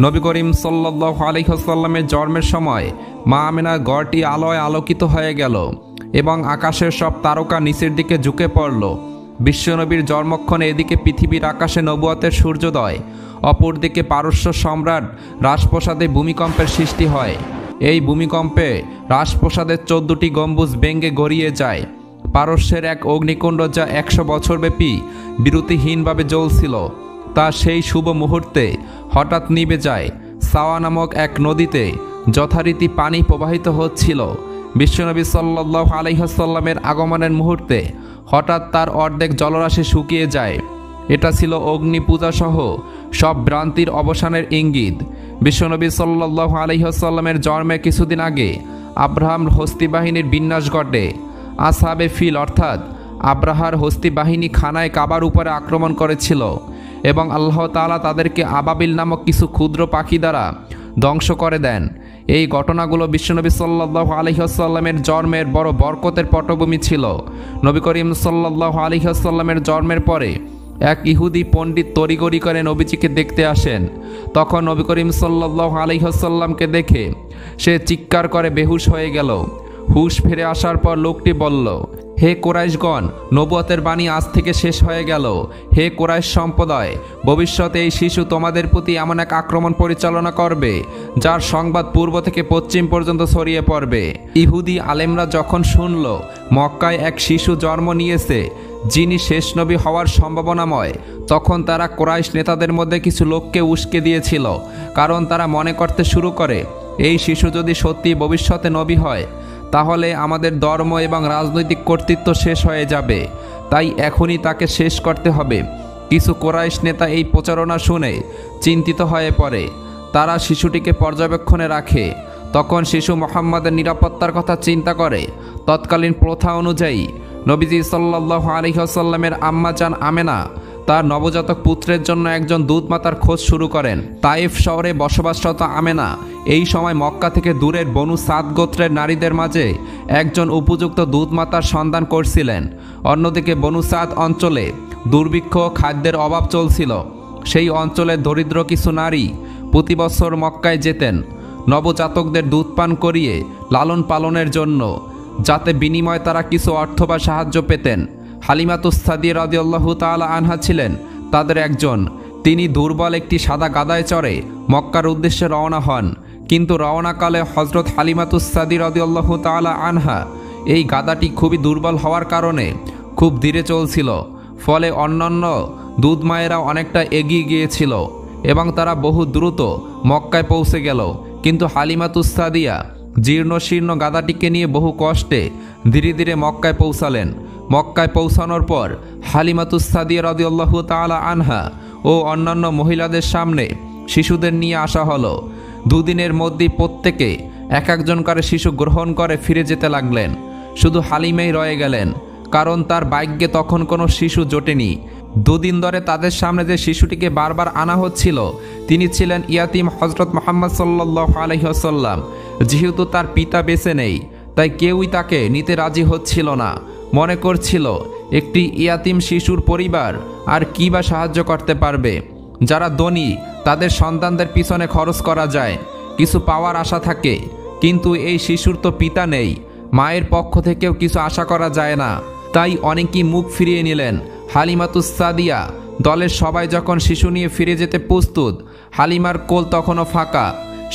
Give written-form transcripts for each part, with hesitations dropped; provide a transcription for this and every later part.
নবী করিম সাল্লাল্লাহু আলাইহি ওয়াসাল্লামের জন্মের সময় মা আমিনার ঘরটি আলোয় আলোকিত হয়ে গেল এবং আকাশের সব তারকা নিচের দিকে ঝুঁকে পড়ল। বিশ্বনবীর জন্মক্ষণে এদিকে পৃথিবীর আকাশে নবুয়তের সূর্যোদয়, অপরদিকে পারস্য সম্রাট রাজপ্রাসাদে ভূমিকম্পের সৃষ্টি হয়। এই ভূমিকম্পে রাজপ্রাসাদের 14টি গম্বুজ ভেঙে গড়িয়ে যায়। পারস্যের এক অগ্নিকুণ্ড যা 100 বছরব্যাপী বিরতিহীনভাবে জ্বলছিল তা সেই শুভ মুহূর্তে হঠাৎ নিভে যায়। সাওয়া নামক এক নদীতে যথারীতি পানি প্রবাহিত হচ্ছিল। বিশ্বনবী সাল্লাল্লাহু আলাইহি ওয়াসাল্লামের আগমনের মুহূর্তে হঠাৎ তার অর্ধেক জলরাশি শুকিয়ে যায়। এটা ছিল অগ্নি পূজাসহ সব ভ্রান্তির অবসানের ইঙ্গিত। বিশ্বনবী সাল্লাল্লাহু আলাইহি ওয়াসাল্লামের জন্মের কিছুদিন আগে আব্রাহাম হস্তি বাহিনীর বিন্যাস ঘটে। আসহাবে ফিল অর্থাৎ আব্রাহার হস্তি বাহিনী খানায় কাবার উপরে আক্রমণ করেছিল এবং আল্লাহ তাআলা তাদেরকে আবাবিল নামক কিছু ক্ষুদ্র পাখি দ্বারা ধ্বংস করে দেন। এই ঘটনাগুলো বিশ্বনবী সাল্লাল্লাহু আলাইহি ওয়াসাল্লামের জন্মের বড় বরকতের পটভূমি ছিল। নবী করিম সাল্লাল্লাহু আলাইহি ওয়াসাল্লামের জন্মের পরে এক ইহুদি পণ্ডিত তড়িঘড়ি করে নবীজিকে দেখতে আসেন। তখন নবী করিম সাল্লাল্লাহু আলাইহি ওয়াসাল্লামকে দেখে সে চিৎকার করে বেহুশ হয়ে গেল। হুশ ফিরে আসার পর লোকটি বলল, হে কুরাইশগণ, নবুয়তের বাণী আজ থেকে শেষ হয়ে গেল। হে কুরাইশ সম্প্রদায়, ভবিষ্যতে এই শিশু তোমাদের প্রতি এমন এক আক্রমণ পরিচালনা করবে যার সংবাদ পূর্ব থেকে পশ্চিম পর্যন্ত ছড়িয়ে পড়বে। ইহুদি আলেমরা যখন শুনল মক্কায় এক শিশু জন্ম নিয়েছে যিনি শেষ নবী হওয়ার সম্ভাবনাময়, তখন তারা কুরাইশ নেতাদের মধ্যে কিছু লোককে উস্কে দিয়েছিল, কারণ তারা মনে করতে শুরু করে এই শিশু যদি সত্যি ভবিষ্যতে নবী হয় তাহলে আমাদের ধর্ম এবং রাজনৈতিক কর্তৃত্ব শেষ হয়ে যাবে, তাই এখনই তাকে শেষ করতে হবে। কিছু কুরাইশ নেতা এই প্রচারণা শুনে চিন্তিত হয়ে পড়ে। তারা শিশুটিকে পর্যবেক্ষণে রাখে। তখন শিশু মুহাম্মাদের নিরাপত্তার কথা চিন্তা করে। তৎকালীন প্রথা অনুযায়ী নবীজি সাল্লাল্লাহু আলাইহি ওয়াসাল্লামের আম্মা জান আমেনা তার নবজাতক পুত্রের জন্য একজন দুধমাতার খোঁজ শুরু করেন। তায়েফ শহরে বসবাসরত আমেনা এই সময় মক্কা থেকে দূরের বনু সাদ গোত্রের নারীদের মাঝে একজন উপযুক্ত দুধমাতার সন্ধান করছিলেন। অন্যদিকে বনু সাদ অঞ্চলে দুর্ভিক্ষ খাদ্যের অভাব চলছিল। সেই অঞ্চলের দরিদ্র কিছু নারী প্রতি বছর মক্কায় যেতেন নবজাতকদের দুধ পান করিয়ে লালন পালনের জন্য, যাতে বিনিময়ে তারা কিছু অর্থ বা সাহায্য পেতেন। হালিমাতুস সাদিয়া রাদিয়াল্লাহু তাআলা আনহা ছিলেন তাদের একজন। তিনি দুর্বল একটি সাদা গাদায় চড়ে মক্কার উদ্দেশ্যে রওনা হন, কিন্তু রওনাকালে হযরত হালিমাতুস সাদিয়া রাদিয়াল্লাহু তাআলা আনহা এই গাদাটি খুবই দুর্বল হওয়ার কারণে খুব ধীরে চলছিল। ফলে অন্যান্য দুধ মায়েরা অনেকটা এগিয়ে গিয়েছিল এবং তারা বহু দ্রুত মক্কায় পৌঁছে গেল, কিন্তু হালিমাতুস সাদিয়া জীর্ণ শীর্ণ গাদাটিকে নিয়ে বহু কষ্টে ধীরে ধীরে মক্কায় পৌঁছালেন। মক্কায় পৌঁছানোর পর হালিমাতুস সাদিয়া রাদিয়াল্লাহু তাআলা আনহা ও অন্যান্য মহিলাদের সামনে শিশুদের নিয়ে আসা হলো। দুদিনের মধ্যেই প্রত্যেকে এক একজন করে শিশু গ্রহণ করে ফিরে যেতে লাগলেন। শুধু হালিমাই রয়ে গেলেন, কারণ তার ভাগ্যে তখন কোনো শিশু জোটেনি। দুদিন ধরে তাদের সামনে যে শিশুটিকে বারবার আনা হচ্ছিল তিনি ছিলেন ইয়াতিম হযরত মুহাম্মদ সাল্লাল্লাহু আলাইহি ওয়াসাল্লাম। যেহেতু তার পিতা বেঁচে নেই তাই কেউই তাকে নিতে রাজি হচ্ছিল না। মনে করছিল একটি ইয়াতিম শিশুর পরিবার আর কী বা সাহায্য করতে পারবে। যারা ধনী তাদের সন্তানদের পিছনে খরচ করা যায়, কিছু পাওয়ার আশা থাকে, কিন্তু এই শিশুর তো পিতা নেই, মায়ের পক্ষ থেকেও কিছু আশা করা যায় না। তাই অনেকেই মুখ ফিরিয়ে নিলেন। হালিমাতুস সাদিয়া দলের সবাই যখন শিশু নিয়ে ফিরে যেতে প্রস্তুত, হালিমার কোল তখনও ফাঁকা।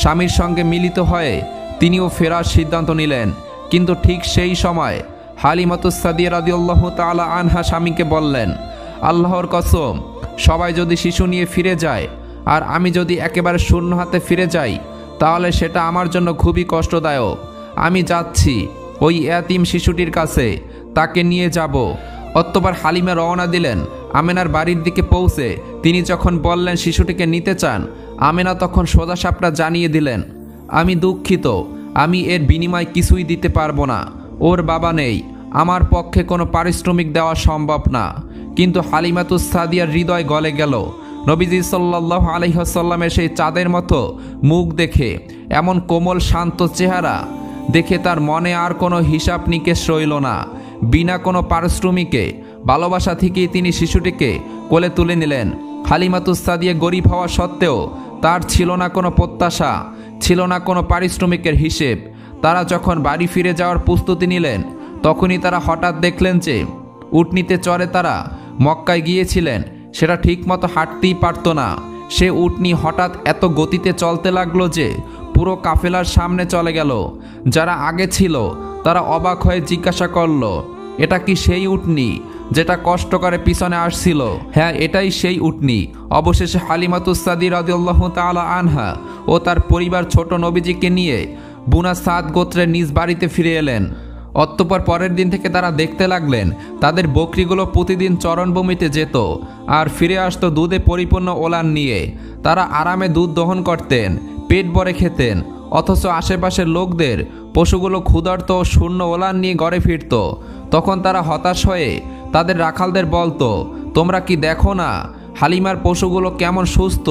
স্বামীর সঙ্গে মিলিত হয়ে তিনিও ফেরার সিদ্ধান্ত নিলেন, কিন্তু ঠিক সেই সময় হালিমাতুস সাদিয়া রাদিয়াল্লাহু তাআলা আনহা স্বামীকে বললেন, আল্লাহর কসম, সবাই যদি শিশু নিয়ে ফিরে যায় আর আমি যদি একেবারে শূন্য হাতে ফিরে যাই তাহলে সেটা আমার জন্য খুবই কষ্টদায়ক। আমি যাচ্ছি ওই ইয়াতিম শিশুটির কাছে, তাকে নিয়ে যাব। অতঃপর হালিমা রওনা দিলেন আমেনার বাড়ির দিকে। পৌঁছে তিনি যখন বললেন শিশুটিকে নিতে চান, আমেনা তখন সোজাসাপটা জানিয়ে দিলেন, আমি দুঃখিত, আমি এর বিনিময় কিছুই দিতে পারবো না। ওর বাবা নেই, আমার পক্ষে কোনো পারিশ্রমিক দেওয়া সম্ভব না। কিন্তু হালিমাতুস সাদিয়ার হৃদয় গলে গেল। নবীজি সাল্লাল্লাহু আলাইহি ওয়াসাল্লামের সেই চাঁদের মতো মুখ দেখে, এমন কোমল শান্ত চেহারা দেখে তার মনে আর কোনো হিসাব নিকেশ রইল না। বিনা কোনো পারিশ্রমিকে ভালোবাসা থেকেই তিনি শিশুটিকে কোলে তুলে নিলেন। হালিমাতুস সাদিয়া গরিব হওয়া সত্ত্বেও তার ছিল না কোনো প্রত্যাশা, ছিল না কোনো পারিশ্রমিকের হিসেব। তারা যখন বাড়ি ফিরে যাওয়ার প্রস্তুতি নিলেন, তখনই তারা হঠাৎ দেখলেন যে উটনিতে চড়ে তারা মক্কায় গিয়েছিলেন সেটা ঠিকমতো হাঁটতেই পারত না। সে উটনি হঠাৎ এত গতিতে চলতে লাগলো যে পুরো কাফেলার সামনে চলে গেল। যারা আগে ছিল তারা অবাক হয়ে জিজ্ঞাসা করল, এটা কি সেই উটনি যেটা কষ্ট করে পিছনে আসছিল? হ্যাঁ, এটাই সেই উটনি। অবশেষে হালিমাতুস সাদিয়া রাদিয়াল্লাহু তাআলা আনহা ও তার পরিবার ছোট নবীজিকে নিয়ে বুনা সাদ গোত্রের নিজ বাড়িতে ফিরে এলেন। অতঃপর পরের দিন থেকে তারা দেখতে লাগলেন তাদের বকরিগুলো প্রতিদিন চরণভূমিতে যেত আর ফিরে আসতো দুধে পরিপূর্ণ ওলান নিয়ে। তারা আরামে দুধ দহন করতেন, পেট ভরে খেতেন, অথচ আশেপাশের লোকদের পশুগুলো ক্ষুধার্ত ও শূন্য ওলান নিয়ে ঘরে ফিরত। তখন তারা হতাশ হয়ে তাদের রাখালদের বলতো, তোমরা কি দেখো না হালিমার পশুগুলো কেমন সুস্থ?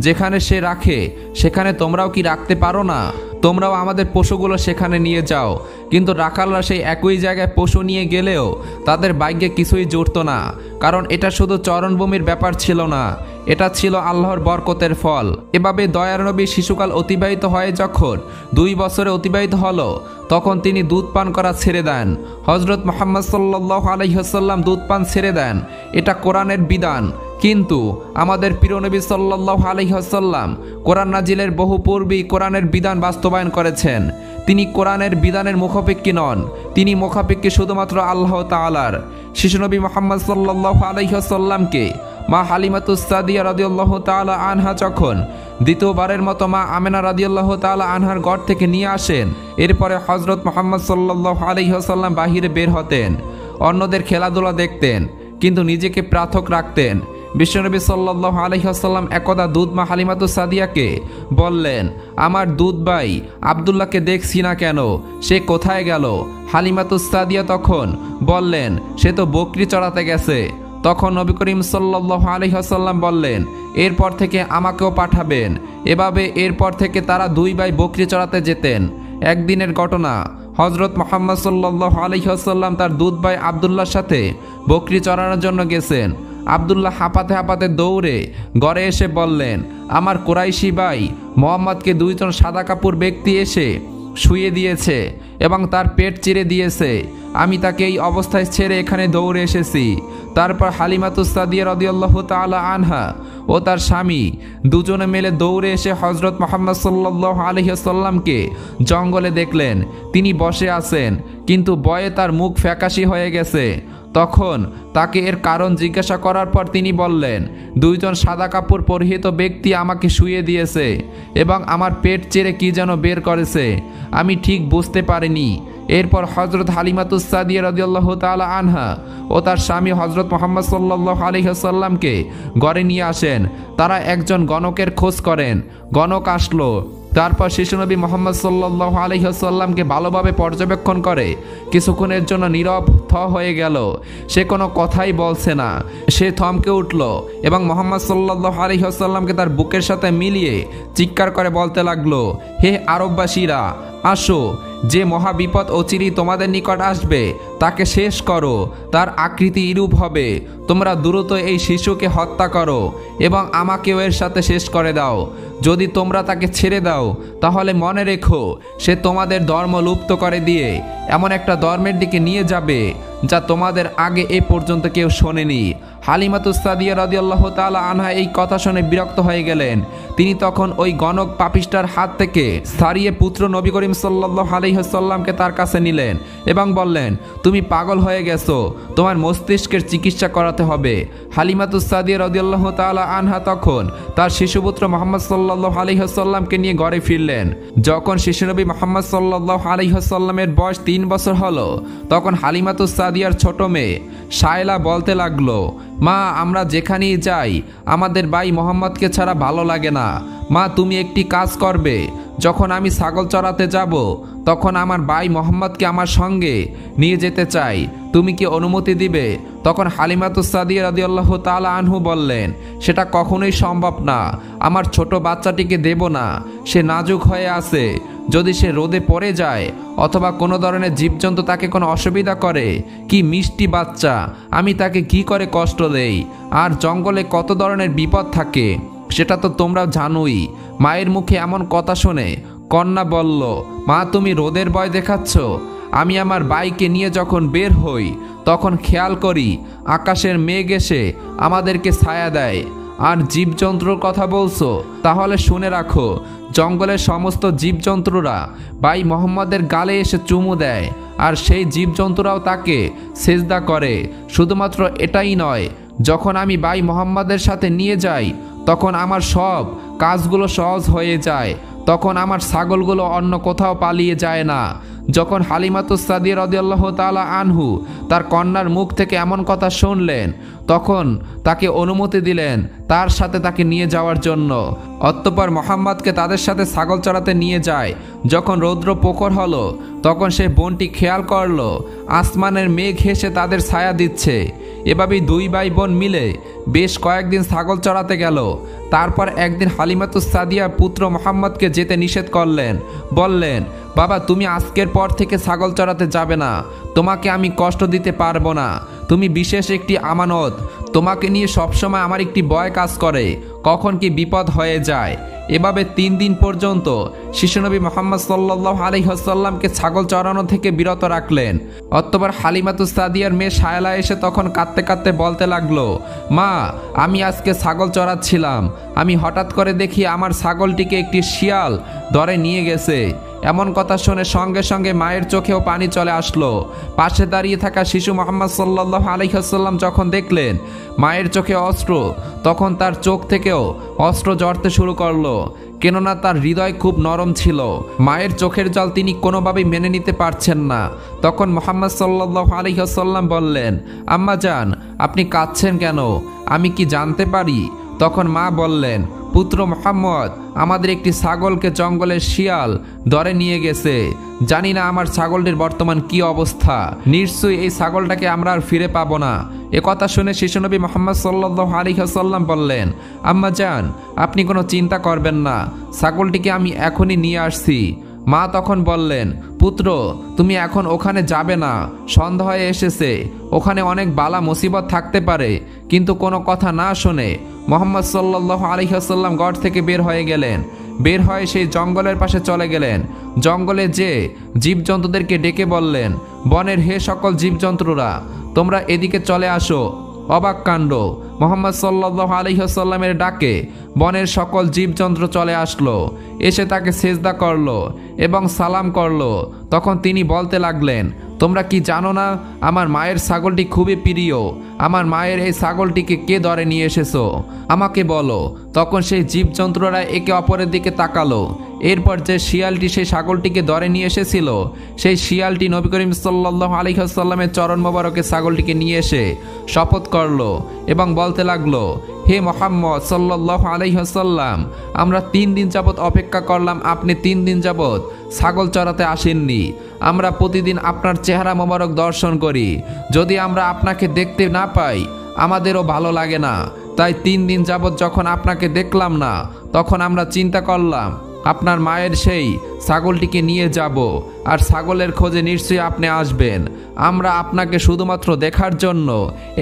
যেখানে সে রাখে সেখানে তোমরাও কি রাখতে পারো না? তোমরাও আমাদের পশুগুলো সেখানে নিয়ে যাও। কিন্তু রাখালরা সেই একই জায়গায় পশু নিয়ে গেলেও তাদের ভাগ্যে কিছুই জুটত না, কারণ এটা শুধু চরণভূমির ব্যাপার ছিল না, এটা ছিল আল্লাহর বরকতের ফল। এভাবে দয়ার নবীর শিশুকাল অতিবাহিত হয়ে যখন 2 বছরে অতিবাহিত হলো, তখন তিনি দুধ পান করা ছেড়ে দেন। হযরত মুহাম্মদ সাল্লাল্লাহু আলাইহি ওয়াসাল্লাম দুধ পান ছেড়ে দেন, এটা কোরআনের বিধান। কিন্তু আমাদের প্রিয় নবী সাল্লাল্লাহু আলাইহি ওয়াসাল্লাম কোরআন নাজিলের বহু পূর্বেই কোরআনের বিধান বাস্তবায়ন করেছেন। তিনি কোরআনের বিধানের মুখাপেক্ষী নন, তিনি মুখাপেক্ষী শুধুমাত্র আল্লাহ তাআলার। শিশুনবী মুহাম্মদ সাল্লাল্লাহু আলাইহি ওয়াসাল্লামকে মা হালিমাতুস সাদিয়া রাদিয়াল্লাহু তাআলা আনহা যখন দ্বিতীয়বারের মতো মা আমেনা রাদিয়াল্লাহু তাআলা আনহার ঘর থেকে নিয়ে আসেন, এরপরে হযরত মুহাম্মদ সাল্লাল্লাহু আলাইহি ওয়াসাল্লাম বাহিরে বের হতেন, অন্যদের খেলাধুলা দেখতেন, কিন্তু নিজেকে পৃথক রাখতেন। বিশ্বনবী সাল্লাল্লাহু আলাইহি ওয়াসাল্লাম একদা দুধ মা হালিমাতুস সাদিয়াকে বললেন, আমার দুধ ভাই আব্দুল্লাহকে দেখছি না কেন, সে কোথায় গেল? হালিমাতুস সাদিয়া তখন বললেন, সে তো বকরি চড়াতে গেছে। তখন নবী করিম সাল্লাল্লাহু আলাইহি ওয়াসাল্লাম বললেন, এরপর থেকে আমাকেও পাঠাবেন। এভাবে এরপর থেকে তারা 2 ভাই বকরি চড়াতে যেতেন। একদিনের ঘটনা, হযরত মুহাম্মদ সাল্লাল্লাহু আলাইহি ওয়াসাল্লাম তার দুধ ভাই আব্দুল্লাহর সাথে বকরি চড়ানোর জন্য গেছেন। আব্দুল্লাহ হাঁপাতে হাঁপাতে দৌড়ে ঘরে এসে বললেন, আমার কুরাইশি ভাই মোহাম্মদকে 2 জন সাদা কাপড় ব্যক্তি এসে শুয়ে দিয়েছে এবং তার পেট চিরে দিয়েছে। আমি তাকে এই অবস্থায় ছেড়ে এখানে দৌড়ে এসেছি। তারপর হালিমাতুস সাদিয়া রাদিয়াল্লাহু তাআলা আনহা ও তার স্বামী দুজনে মিলে দৌড়ে এসে হযরত মুহাম্মদ সাল্লাল্লাহু আলাইহি ওয়াসাল্লামকে জঙ্গলে দেখলেন। তিনি বসে আছেন, কিন্তু ভয়ে তার মুখ ফ্যাকাশি হয়ে গেছে। তখন তাকে এর কারণ জিজ্ঞাসা করার পর তিনি বললেন, 2 জন সাদা কাপড় পরিহিত ব্যক্তি আমাকে শুইয়ে দিয়েছে এবং আমার পেট চেরে কি যেন বের করেছে, আমি ঠিক বুঝতে পারিনি। এরপর হযরত হালিমাতুস সাদিয়া রাদিয়াল্লাহু তাআলা আনহা ও তার স্বামী হযরত মুহাম্মদ সাল্লাল্লাহু আলাইহি ওয়াসাল্লামকে ঘরে নিয়ে আসেন। তারা একজন গণকের খোঁজ করেন, গণক আসলো। তারপর শিশুনবী মুহাম্মদ সাল্লাল্লাহু আলাইহি ওয়াসাল্লামকে ভালোভাবে পর্যবেক্ষণ করে কিছুক্ষণের জন্য নীরব হয়ে গেল। সে কোনো কথাই বলছে না। সে থমকে উঠল এবং মুহাম্মদ সাল্লাল্লাহু আলাইহি ওয়াসাল্লামকে তার বুকের সাথে মিলিয়ে চিৎকার করে বলতে লাগলো, হে আরববাসীরা, আসো, যে মহাবিপদ অচিরেই তোমাদের নিকট আসবে তাকে শেষ করো। তার আকৃতি এরূপ হবে, তোমরা দ্রুত এই শিশুকে হত্যা করো এবং আমাকেও এর সাথে শেষ করে দাও। যদি তোমরা তাকে ছেড়ে দাও তাহলে মনে রেখো সে তোমাদের ধর্ম লুপ্ত করে দিয়ে এমন একটা ধর্মের দিকে নিয়ে যাবে যা তোমাদের আগে এ পর্যন্ত কেউ শোনেনি। হালিমাতুস সাদিয়া রাদিয়াল্লাহু তাআলা আনহা এই কথা শুনে বিরক্ত হয়ে গেলেন। তিনি তখন ওই গণক পাপিষ্টার হাত থেকে ছাড়িয়ে পুত্র নবী করিম সাল্লাল্লাহু আলাইহি ওয়াসাল্লামকে তার কাছে নিলেন এবং বললেন, তুমি পাগল হয়ে গেছো, তোমার মস্তিষ্কের চিকিৎসা করাতে হবে। হালিমাতুস সাদিয়া রাদিয়াল্লাহু তাআলা আনহা তখন তার শিশুপুত্র মুহাম্মদ সাল্লাল্লাহু আলাইহি ওয়াসাল্লামকে নিয়ে ঘরে ফিরলেন। যখন শিশুনবী মুহাম্মদ সাল্লাল্লাহু আলাইহি ওয়াসাল্লামের বয়স 3 বছর হলো, তখন হালিমাতুস সাদিয়ার ছোট মেয়ে শায়লা বলতে লাগলো, মা, আমরা যেখানেই যাই আমাদের ভাই মোহাম্মদকে ছাড়া ভালো লাগে না। মা, তুমি একটি কাজ করবে, যখন আমি ছাগল চড়াতে যাব তখন আমার ভাই মোহাম্মদকে আমার সঙ্গে নিয়ে যেতে চাই, তুমি কি অনুমতি দিবে? তখন হালিমাতুস সাদিয়া রাদিয়াল্লাহু তাআলা আনহু বললেন, সেটা কখনোই সম্ভব না, আমার ছোট বাচ্চাটিকে দেব না, সে নাজুক হয়ে আছে। যদি সে রোদে পড়ে যায় অথবা কোনো ধরনের জীবজন্তু তাকে কোনো অসুবিধা করে, কি মিষ্টি বাচ্চা, আমি তাকে কি করে কষ্ট দেই? আর জঙ্গলে কত ধরনের বিপদ থাকে, সেটা তো তোমরা জানোই। মায়ের মুখে এমন কথা শুনে কন্যা বলল, মা তুমি রোদের ভয় দেখাচ্ছ? আমি আমার বাইকে নিয়ে যখন বের হই তখন খেয়াল করি আকাশের মেঘ এসে আমাদেরকে ছায়া দেয়। আর জীবজন্তুর কথা বলছো, তাহলে শুনে রাখো, জঙ্গলের সমস্ত জীবজন্তুরা ভাই মোহাম্মদের গালে এসে চুমু দেয়, আর সেই জীবজন্তুরাও তাকে সেজদা করে। শুধুমাত্র এটাই নয়, যখন আমি ভাই মোহাম্মদের সাথে নিয়ে যাই তখন আমার সব কাজগুলো সহজ হয়ে যায়। তখন আমার ছাগলগুলো অন্য কোথাও পালিয়ে যায় না। যখন হালিমাতুস সাদিয়া রাদিয়াল্লাহু তাআলা আনহু তার কন্যার মুখ থেকে এমন কথা শুনলেন, তখন তাকে অনুমতি দিলেন তার সাথে তাকে নিয়ে যাওয়ার জন্য। অতঃপর মোহাম্মদকে তাদের সাথে ছাগল চড়াতে নিয়ে যায়। যখন রৌদ্র প্রখর হলো তখন সে বোনটি খেয়াল করলো আসমানের মেঘ হেসে তাদের ছায়া দিচ্ছে। এভাবেই দুই ভাই বোন মিলে বেশ কয়েকদিন ছাগল চড়াতে গেল। তারপর একদিন হালিমাতুস সাদিয়া পুত্র মোহাম্মদকে যেতে নিষেধ করলেন। বললেন, বাবা তুমি আজকের পর থেকে ছাগল চড়াতে যাবে না, তোমাকে আমি কষ্ট দিতে পারবো না। তুমি বিশেষ একটি আমানত, তোমাকে নিয়ে সবসময় আমার একটি ভয় কাজ করে, কখন কি বিপদ হয়ে যায়। এভাবে 3 দিন পর্যন্ত শিশুনবী মুহাম্মদ সাল্লাল্লাহু আলাইহি ওয়াসাল্লামকে ছাগল চড়ানো থেকে বিরত রাখলেন। অতঃপর হালিমাতুস সাদিয়ার মেয়ে শায়লা এসে তখন কাঁদতে কাঁদতে বলতে লাগলো, মা আমি আজকে ছাগল চড়াচ্ছিলাম, আমি হঠাৎ করে দেখি আমার ছাগলটিকে একটি শিয়াল ধরে নিয়ে গেছে। এমন কথা শুনে সঙ্গে সঙ্গে মায়ের চোখেও পানি চলে আসলো। পাশে দাঁড়িয়ে থাকা শিশু মুহাম্মদ সাল্লাল্লাহু আলাইহি ওয়াসাল্লাম যখন দেখলেন মায়ের চোখে অস্ত্র, তখন তার চোখ থেকেও অস্ত্র ঝরতে শুরু করলো। কেননা তার হৃদয় খুব নরম ছিল। মায়ের চোখের জল তিনি কোনোভাবেই মেনে নিতে পারছেন না। তখন মুহাম্মদ সাল্লাল্লাহু আলাইহি ওয়াসাল্লাম বললেন, আম্মা জান আপনি কাঁদছেন কেন? আমি কি জানতে পারি? তখন মা বললেন, পুত্র মুহাম্মদ আমাদের একটি ছাগলকে জঙ্গলের শিয়াল ধরে নিয়ে গেছে। জানি না আমার ছাগলটির বর্তমান কি অবস্থা, নিশ্চয়ই এই ছাগলটাকে আমরা আর ফিরে পাবো না। একথা শুনে শিশুনবী মুহাম্মদ সাল্লাল্লাহু আলাইহি ওয়াসাল্লাম বললেন, আম্মা জান আপনি কোনো চিন্তা করবেন না, ছাগলটিকে আমি এখনই নিয়ে আসছি। মা তখন বললেন, পুত্র তুমি এখন ওখানে যাবে না, সন্ধ্যা হয়ে এসেছে, ওখানে অনেক বালা মুসিবত থাকতে পারে। কিন্তু কোনো কথা না শুনে মুহাম্মদ সাল্লাল্লাহু আলাইহি ওয়াসাল্লাম ঘর থেকে বের হয়ে গেলেন। বের হয়ে সেই জঙ্গলের পাশে চলে গেলেন। জঙ্গলে যে জীবজন্তুদেরকে ডেকে বললেন, বনের হে সকল জীবজন্তুরা তোমরা এদিকে চলে আসো। অবাক কাণ্ড, মুহাম্মদ সাল্লাল্লাহু আলাইহি ওয়াসাল্লামের ডাকে বনের সকল জীবজন্তু চলে আসলো, এসে তাকে সেজদা করলো এবং সালাম করলো। তখন তিনি বলতে লাগলেন, তোমরা কি জানো না আমার মায়ের ছাগলটি খুবই প্রিয়? আমার মায়ের এই ছাগলটিকে কে ধরে নিয়ে এসেছো? আমাকে বলো। তখন সেই জীবজন্তুরা একে অপরের দিকে তাকালো। এরপর যে শিয়ালটি সেই ছাগলটিকে ধরে নিয়ে এসেছিল, সেই শিয়ালটি নবী করিম সাল্লাল্লাহু আলাইহি ওয়াসাল্লামের চরণ মোবারকে ছাগলটিকে নিয়ে এসে শপথ করলো এবং বলতে লাগলো, হে মুহাম্মদ সাল্লাল্লাহু আলাইহি ওয়াসাল্লাম আমরা 3 দিন যাবত অপেক্ষা করলাম, আপনি 3 দিন যাবত ছাগল চড়াতে আসেননি। আমরা প্রতিদিন আপনার চেহারা মোবারক দর্শন করি, যদি আমরা আপনাকে দেখতে না পাই আমাদেরও ভালো লাগে না। তাই 3 দিন যাবত যখন আপনাকে দেখলাম না, তখন আমরা চিন্তা করলাম আপনার মায়ের সেই ছাগলটিকে নিয়ে যাব, আর ছাগলের খোঁজে নিশ্চয়ই আপনি আসবেন। আমরা আপনাকে শুধুমাত্র দেখার জন্য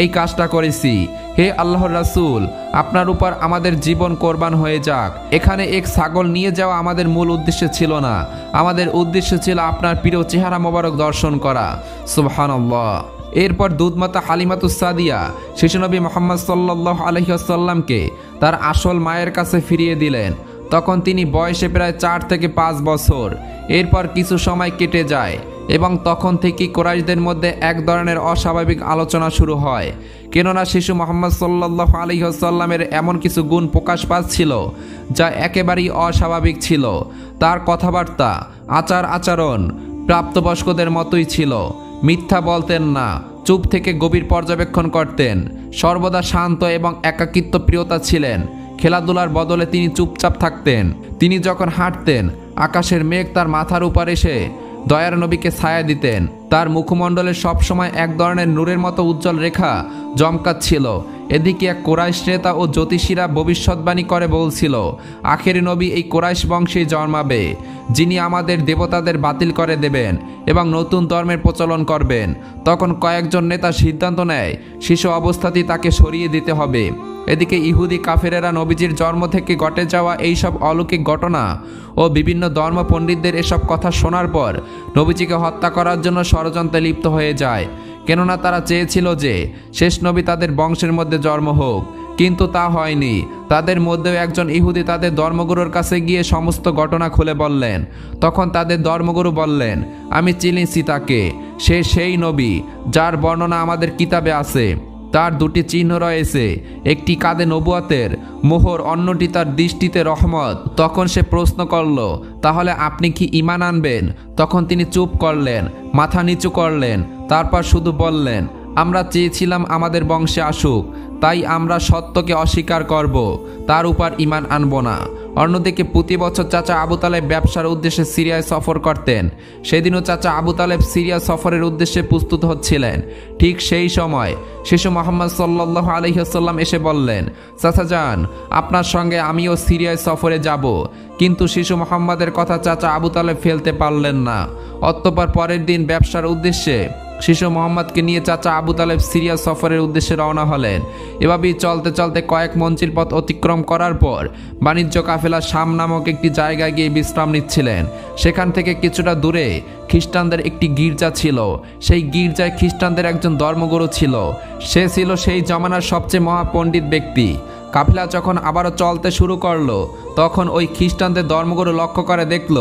এই কাজটা করেছি। হে আল্লাহর রাসূল আপনার উপর আমাদের জীবন কোরবান হয়ে যাক। এখানে এক ছাগল নিয়ে যাওয়া আমাদের মূল উদ্দেশ্য ছিল না, আমাদের উদ্দেশ্য ছিল আপনার প্রিয় চেহারা মোবারক দর্শন করা। সুবহানাল্লাহ। এরপর দুধমাতা হালিমাতুস সাদিয়া শিশুনবী মুহাম্মদ সাল্লাল্লাহু আলাইহি ওয়াসাল্লামকে তার আসল মায়ের কাছে ফিরিয়ে দিলেন। তখন তিনি বয়সে প্রায় 4 থেকে 5 বছর। এরপর কিছু সময় কেটে যায় এবং তখন থেকেই কুরাইশদের মধ্যে এক ধরনের অস্বাভাবিক আলোচনা শুরু হয়। কেননা শিশু মুহাম্মদ সাল্লাল্লাহু আলাইহি ওয়াসাল্লামের এমন কিছু গুণ প্রকাশ পাচ্ছিল যা একেবারেই অস্বাভাবিক ছিল। তার কথাবার্তা, আচার আচরণ প্রাপ্তবয়স্কদের মতোই ছিল। মিথ্যা বলতেন না, চুপ থেকে গভীর পর্যবেক্ষণ করতেন, সর্বদা শান্ত এবং একাকিত্ব প্রিয়তা ছিলেন। খেলাধুলার বদলে তিনি চুপচাপ থাকতেন। তিনি যখন হাঁটতেন আকাশের মেঘ তার মাথার উপর এসে দয়ার নবীকে ছায়া দিতেন। তার মুখমণ্ডলে সবসময় এক ধরনের নূরের মতো উজ্জ্বল রেখা জমকাচ্ছিল। এদিকে এক কুরাইশ নেতা ও জ্যোতিষীরা ভবিষ্যৎবাণী করে বলছিল, আখেরি নবী এই কুরাইশ বংশেই জন্মাবে। যিনি আমাদের দেবতাদের বাতিল করে দেবেন এবং নতুন ধর্মের প্রচলন করবেন। তখন কয়েকজন নেতা সিদ্ধান্ত নেয় শিশু অবস্থাতেই তাকে সরিয়ে দিতে হবে। এদিকে ইহুদি কাফেরেরা নবীজির জন্ম থেকে ঘটে যাওয়া এইসব অলৌকিক ঘটনা ও বিভিন্ন ধর্ম পণ্ডিতদের এসব কথা শোনার পর নবীজিকে হত্যা করার জন্য ষড়যন্ত্রে লিপ্ত হয়ে যায়। কেননা তারা চেয়েছিল যে শেষ নবী তাদের বংশের মধ্যে জন্ম হোক, কিন্তু তা হয়নি। তাদের মধ্যেও একজন ইহুদি তাদের ধর্মগুরুর কাছে গিয়ে সমস্ত ঘটনা খুলে বললেন। তখন তাদের ধর্মগুরু বললেন, আমি চিনিছি তাকে, সে সেই নবী যার বর্ণনা আমাদের কিতাবে আছে। তার দুটি চিহ্ন রয়েছে, একটি কাঁধে নবুয়তের মোহর, অন্যটি তার দৃষ্টিতে রহমত। তখন সে প্রশ্ন করল, তাহলে আপনি কি ঈমান আনবেন? তখন তিনি চুপ করলেন, মাথা নিচু করলেন, তারপর শুধু বললেন, আমরা চেয়েছিলাম আমাদের বংশে আসুক, তাই আমরা সত্যকে অস্বীকার করব, তার উপর ঈমান আনব না। অন্যদিকে প্রতি বছর চাচা আবু তালেব ব্যবসার উদ্দেশ্যে সিরিয়ায় সফর করতেন। সেদিনও চাচা আবু তালেব সিরিয়া সফরের উদ্দেশ্যে প্রস্তুত হচ্ছিলেন। ঠিক সেই সময় শিশু মোহাম্মদ সাল্লাল্লাহু আলাইহি ওয়াসাল্লাম এসে বললেন, চাচা যান, আপনার সঙ্গে আমিও সিরিয়ায় সফরে যাব। কিন্তু শিশু মোহাম্মদের কথা চাচা আবু তালেব ফেলতে পারলেন না। অতঃপর পরের দিন ব্যবসার উদ্দেশ্যে শিশু মোহাম্মদকে নিয়ে চাচা আবু তালেব সিরিয়া সফরের উদ্দেশ্যে রওনা হলেন। এভাবেই চলতে চলতে কয়েক মঞ্জিল পথ অতিক্রম করার পর বাণিজ্য কাফেলা শাম নামক একটি জায়গায় গিয়ে বিশ্রাম নিচ্ছিলেন। সেখান থেকে কিছুটা দূরে খ্রিস্টানদের একটি গির্জা ছিল। সেই গির্জায় খ্রিস্টানদের একজন ধর্মগুরু ছিল। সে ছিল সেই জমানার সবচেয়ে মহাপণ্ডিত ব্যক্তি। কাফেলা যখন আবারও চলতে শুরু করলো, তখন ওই খ্রিস্টানদের ধর্মগুরু লক্ষ্য করে দেখল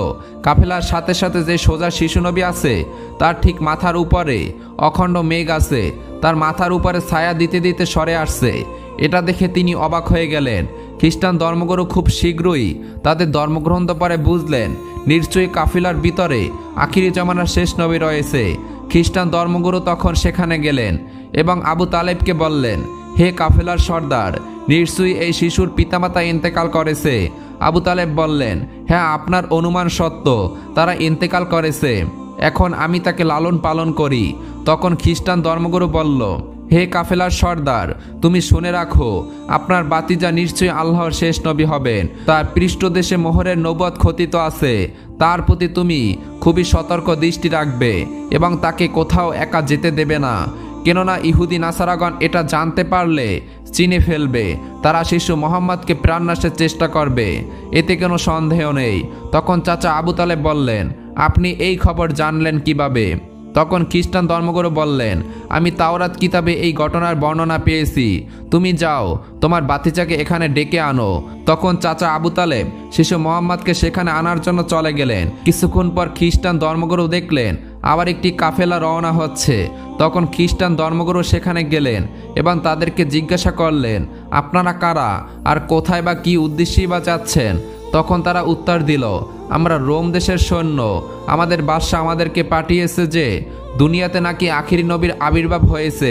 কাফেলার সাথে সাথে যে সোজা শিশু নবী আছে তার ঠিক মাথার উপরে অখণ্ড মেঘ আছে, তার মাথার উপরে ছায়া দিতে দিতে সরে আসছে। এটা দেখে তিনি অবাক হয়ে গেলেন। খ্রিস্টান ধর্মগুরু খুব শীঘ্রই তাদের ধর্মগ্রন্থ পড়ে বুঝলেন নিশ্চয়ই কাফেলার ভিতরে আখিরি জামানার শেষ নবী রয়েছে। খ্রিস্টান ধর্মগুরু তখন সেখানে গেলেন এবং আবু তালেবকে বললেন, হে কাফেলার সর্দার, নিশ্চয়ই এই শিশুর পিতামাতা ইন্তেকাল করেছে। আবু তালেব বললেন, হ্যাঁ, আপনার অনুমান সত্য, তারা ইন্তেকাল করেছে। এখন আমি তাকে লালন পালন করি। তখন খ্রিস্টান ধর্মগুরু বলল, হে কাফেলার সর্দার, তুমি শুনে রাখো, আপনার বাতিজা নিশ্চয়ই আল্লাহর শেষ নবী হবেন। তার পৃষ্ঠদেশে মোহরের নবুয়ত খচিত আছে। তার প্রতি তুমি খুবই সতর্ক দৃষ্টি রাখবে এবং তাকে কোথাও একা যেতে দেবে না। কেননা ইহুদি নাসারাগণ এটা জানতে পারলে চিনে ফেলবে। তারা শিশু মোহাম্মদকে প্রাণনাশের চেষ্টা করবে, এতে কোনো সন্দেহ নেই। তখন চাচা আবু তালেব বললেন, আপনি এই খবর জানলেন কিভাবে? তখন খ্রিস্টান ধর্মগুরু বললেন, আমি তাওরাত কিতাবে এই ঘটনার বর্ণনা পেয়েছি। তুমি যাও, তোমার বাতিজাকে এখানে ডেকে আনো। তখন চাচা আবু তালেব শিশু মোহাম্মদকে সেখানে আনার জন্য চলে গেলেন। কিছুক্ষণ পর খ্রিস্টান ধর্মগুরু দেখলেন আবার একটি কাফেলা রওনা হচ্ছে। তখন খ্রিস্টান ধর্মগুরু সেখানে গেলেন এবং তাদেরকে জিজ্ঞাসা করলেন, আপনারা কারা আর কোথায় বা কি উদ্দেশ্যেই বা যাচ্ছেন? তখন তারা উত্তর দিল, আমরা রোম দেশের সৈন্য। আমাদের বাদশা আমাদেরকে পাঠিয়েছে যে দুনিয়াতে নাকি আখিরি নবীর আবির্ভাব হয়েছে।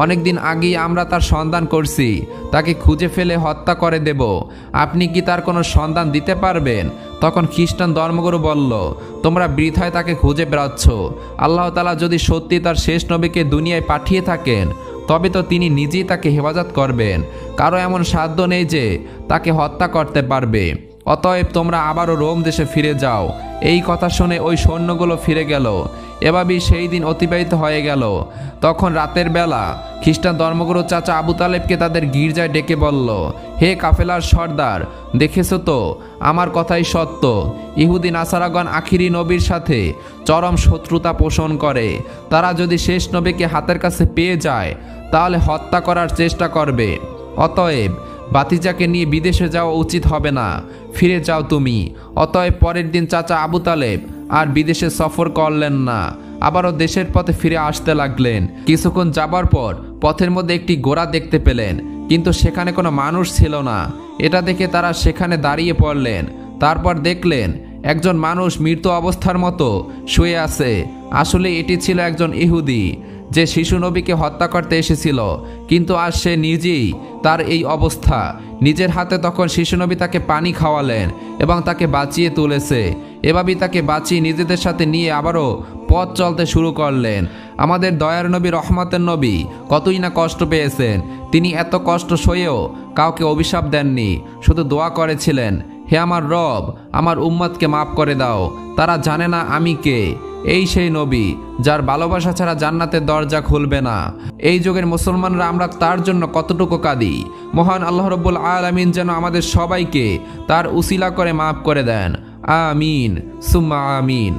অনেকদিন আগেই আমরা তার সন্ধান করছি, তাকে খুঁজে ফেলে হত্যা করে দেব। আপনি কি তার কোনো সন্ধান দিতে পারবেন? তখন খ্রিস্টান ধর্মগুরু বলল, তোমরা বৃথায় তাকে খুঁজে বেড়াচ্ছ। আল্লাহ তাআলা যদি সত্যি তার শেষ নবীকে দুনিয়ায় পাঠিয়ে থাকেন, তবে তো তিনি নিজেই তাকে হেফাজত করবেন। কারো এমন সাধ্য নেই যে তাকে হত্যা করতে পারবে। অতএব তোমরা আবারও রোম দেশে ফিরে যাও। এই কথা শুনে ওই সৈন্যগুলো ফিরে গেল। এভাবেই সেই দিন অতিবাহিত হয়ে গেল। তখন রাতের বেলা খ্রিস্টান ধর্মগুরু চাচা আবু তালেবকে তাদের গির্জায় ডেকে বলল, হে কাফেলার সর্দার, দেখেছো তো আমার কথাই সত্য। ইহুদি নাসারাগণ আখিরি নবীর সাথে চরম শত্রুতা পোষণ করে। তারা যদি শেষ নবীকে হাতের কাছে পেয়ে যায় তাহলে হত্যা করার চেষ্টা করবে। অতএব বাতিজাকে নিয়ে বিদেশে যাওয়া উচিত হবে না, ফিরে যাও তুমি। অতএব পরের দিন চাচা আবু তালেব আর বিদেশে সফর করলেন না, আবারও দেশের পথে ফিরে আসতে লাগলেন। কিছুক্ষণ যাবার পর পথের মধ্যে একটি ঘোড়া দেখতে পেলেন, কিন্তু সেখানে কোনো মানুষ ছিল না। এটা দেখে তারা সেখানে দাঁড়িয়ে পড়লেন। তারপর দেখলেন একজন মানুষ মৃত অবস্থার মতো শুয়ে আছে। আসলে এটি ছিল একজন ইহুদি যে শিশু নবীকে হত্যা করতে এসেছিল, কিন্তু আজ সে নিজেই তার এই অবস্থা। নিজের হাতে তখন শিশু নবী তাকে পানি খাওয়ালেন এবং তাকে বাঁচিয়ে তুলেছে। এভাবেই তাকে বাঁচিয়ে নিজেদের সাথে নিয়ে আবারও পথ চলতে শুরু করলেন। আমাদের দয়ার নবী, রহমতের নবী কতই না কষ্ট পেয়েছেন। তিনি এত কষ্ট সয়েও কাউকে অভিশাপ দেননি, শুধু দোয়া করেছিলেন, হে আমার রব, আমার উম্মতকে মাফ করে দাও, তারা জানে না আমি কে। এই সেই নবী যার ভালোবাসা ছাড়া জান্নাতের দরজা খুলবে না। এই যুগের মুসলমানরা আমরা তার জন্য কতটুকু কাঁদি। মহান আল্লাহ রব্বুল আলামিন যেন আমাদের সবাইকে তার উসিলা করে মাফ করে দেন। আমিন সুম্মা আমিন।